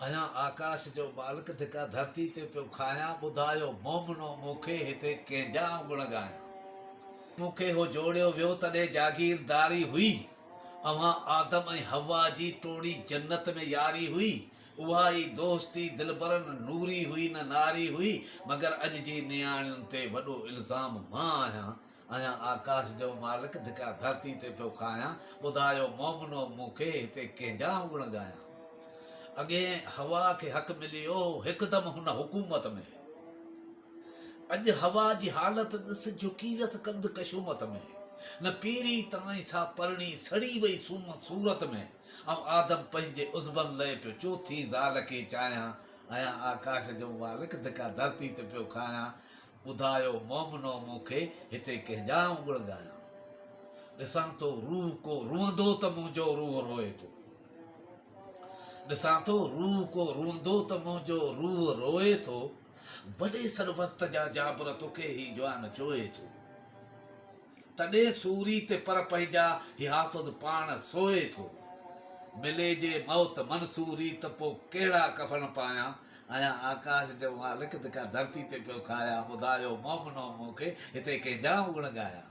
अया आकाश जो मालिक धिका धरती ते पियो खाया ॿुधायो मोमिनो मूंखे हिते कंहिंजा गुण गाया मूंखे हो जोड़ियो वियो तॾहिं जागीरदारी हुई अवां आदम ऐं हवा जी टोड़ी जन्नत में यारी हुई उहा ई दोस्ती दिलबरन नूरी हुई न नारी हुई मगर अॼु जी नियाणियुनि ते वॾो इल्ज़ाम मां आहियां आकाश जो मालिक धिका धरती ते पियो खाया ॿुधायो मोमिनो मूंखे हिते कंहिंजा गुण गाया अगे हवा के हक मिलियो हिकदम हुन हुकूमत में अज हवा जी हालत ॾिस झुकी वियसि कंद कशूमत में न पीरी ताईं सा परणी सड़ी वई सूरत में ऐं आदम पंहिंजे उज़बन लहे पियो चौथी ज़ाल के चाहियां आया आकाश जो मालिक धिका धरती ते पियो खाया ॿुधायो मोमिनो मूंखे हिते कंहिंजा गुण गाया ॾिसां तो रूह को रुअंदो त मुंहिंजो रूह रोए थो ॾिसां थो रूह को रुंदो त मुंहिंजो रूह रोए थो वॾे सर वक़्त जा जाबर तोखे ही जवान चोए थो तॾहिं सूरी ते पर पंहिंजा ही हाफ़िज़ पाण सोए थो मिले जे मौत मंसूरी त पोइ कहिड़ा कफन पायां आया आकाश जो मालिक धिका धरती ते पियो खाया ॿुधायो मोमिनो मूंखे हिते कंहिंजा गुण गाया।